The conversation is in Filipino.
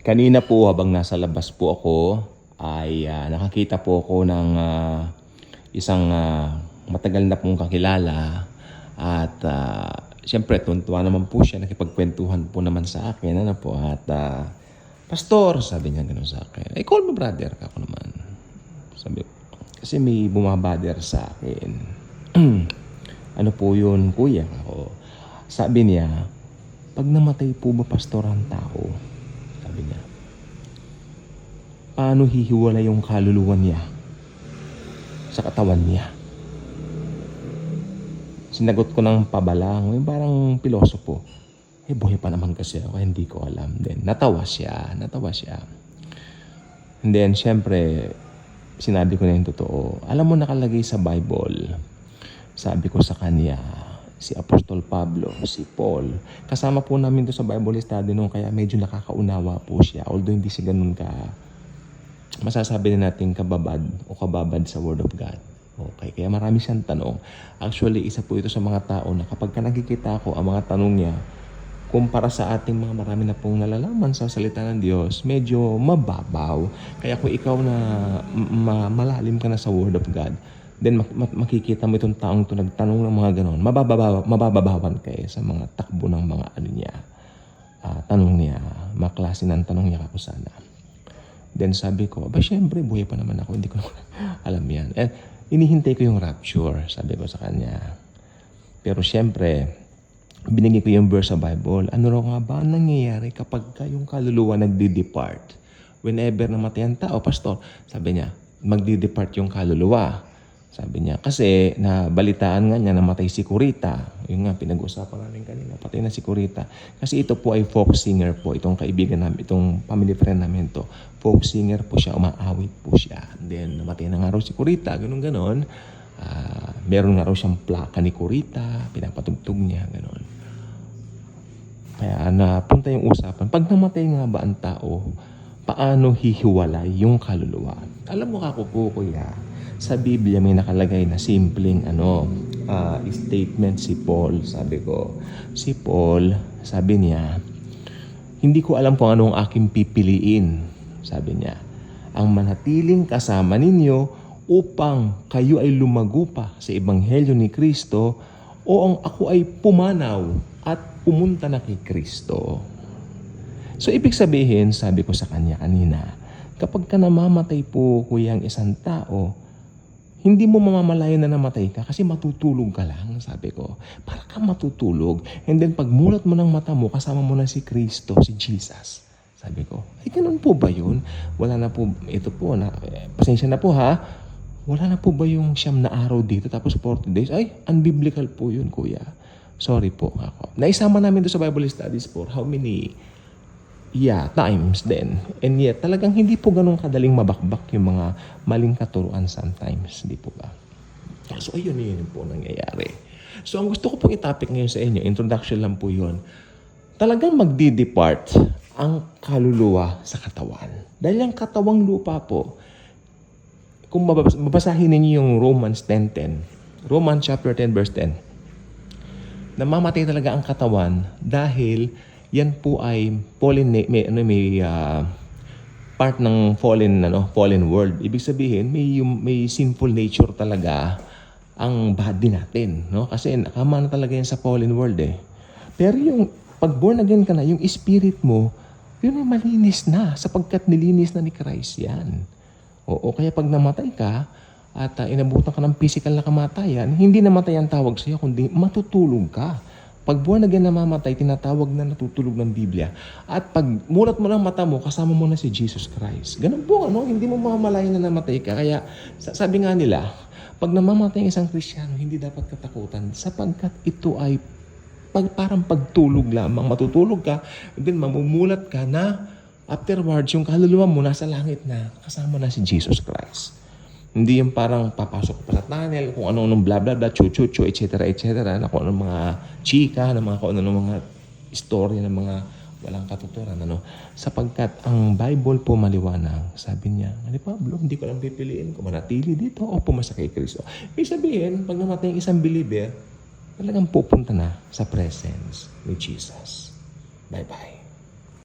Kanina po habang nasa labas po ako ay nakakita po ako ng isang matagal na pong kakilala at siyempre tuntua naman po siya, nakipagkwentuhan po naman sa akin ano po at Pastor, sabi niya gano'n sa akin. Ay, call me brother, ako naman. Sabi ko, kasi may bumabader sa akin. Ano po yun, kuya? Ako. Sabi niya, pag namatay po ba pastor ang tao? Sabi niya, paano hihiwalay yung kaluluwa niya sa katawan niya? Sinagot ko ng pabalang, yung parang pilosopo. Buhay pa naman kasi ako, hindi ko alam. Then, natawa siya. And then, syempre, sinabi ko na yung totoo. Alam mo, nakalagay sa Bible, sabi ko sa kanya, si Apostol Pablo, si Paul, kasama po namin to sa Bible study nung kaya medyo nakakaunawa po siya. Although hindi siya ganun ka, masasabi na natin kababad o kababad sa Word of God. Okay, kaya marami siyang tanong. Actually, isa po ito sa mga tao na kapag ka nakikita ko ang mga tanong niya, kumpara sa ating mga marami na pong nalalaman sa salita ng Diyos, medyo mababaw. Kaya kung ikaw na malalim ka na sa Word of God, then makikita mo itong taong ito nagtanong ng mga ganon, mabababawan ka sa mga takbo ng mga ano niya. Tanong niya, maklase ng tanong niya ako sana. Then sabi ko, syempre, buhay pa naman ako, hindi ko naman alam yan. Inihintay ko yung rapture, sabi ko sa kanya. Pero syempre, binigay ko yung verse sa Bible. Ano raw nga ba ang nangyayari kapag yung kaluluwa nagdi-depart? Whenever namatay ang tao, pastor, sabi niya, magdi-depart yung kaluluwa. Sabi niya, kasi nabalitaan nga niya namatay si Kurita. Yung nga, pinag-usapan namin kanina, patay na si Kurita. Kasi ito po ay folk singer po. Itong kaibigan namin, itong family friend namin to. Folk singer po siya, umaawit po siya. And then, namatay na nga raw si Kurita, ganun-ganon. Meron nga raw siyang plaka ni Kurita, pinapatugtog niya, gano'n. Kaya napunta yung usapan, pag namatay nga ba ang tao, paano hihiwalay yung kaluluwa? Alam mo kako po, kuya, sa Biblia may nakalagay na simpleng statement si Paul. Sabi ko, si Paul, sabi niya, hindi ko alam kung anong aking pipiliin. Sabi niya, ang manatiling kasama ninyo upang kayo ay lumago pa sa Ebanghelyo ni Kristo o ang ako ay pumanaw at pumunta na kay Kristo. So, ibig sabihin, sabi ko sa kanya kanina, kapag ka namamatay po, kuya, ang isang tao, hindi mo mamamalayan na namatay ka kasi matutulog ka lang, sabi ko. Para ka matutulog. And then, pag mulat mo ng mata mo, kasama mo na si Kristo, si Jesus. Sabi ko, ay ganun po ba yun? Wala na po, ito po, pasensya na po ha. Wala na po ba yung 9 na araw dito tapos 40 days? Ay, unbiblical po yun, kuya. Sorry po ako. Naisama namin doon sa Bible studies for how many times then. And yet, talagang hindi po ganun kadaling mabakbak yung mga maling katuruan sometimes. Hindi po ba? So, ayun po nangyayari. So, ang gusto ko pong i-topic ngayon sa inyo, introduction lang po yun. Talagang magdi-depart ang kaluluwa sa katawan. Dahil ang katawang lupa po, kung babasahin ninyo yung Romans 10:10, Romans chapter 10 verse 10, namamatay talaga ang katawan dahil yan po ay fallen, may part ng fallen world. Ibig sabihin, may sinful nature talaga ang body natin, no? Kasi nakama na talaga yan sa fallen world eh. Pero yung pag born again ka na, yung spirit mo, yun ay malinis na sapagkat nilinis na ni Christ yan. O kaya pag namatay ka at inabutan ka ng physical na kamatayan, hindi namatay ang tawag sa iyo, kundi matutulog ka. Pag buwan na namamatay, tinatawag na natutulog ng Biblia. At pag mulat mo ng mata mo, kasama mo na si Jesus Christ. Ganun po, hindi mo mamalayan na namatay ka. Kaya sabi nga nila, pag namamatay ang isang Kristiyano, hindi dapat katakutan sapagkat ito ay parang pagtulog lamang. Matutulog ka, then mamumulat ka na afterwards, yung kaluluwa mo nasa langit na, kasama na si Jesus Christ. Hindi yung parang papasok pa sa tunnel, kung ano-anong bla bla bla, chu-chu-chu, etc. na kung anong mga chika, na kung anong mga istorya ng mga walang katuturan. Sapagkat ang Bible po maliwanag, sabi niya, Pablo, hindi ko lang pipiliin kung manatili dito o pumasa kay Kristo. Ibig sabihin, pag namatay ang isang believer, talagang pupunta na sa presence ni Jesus. Bye-bye.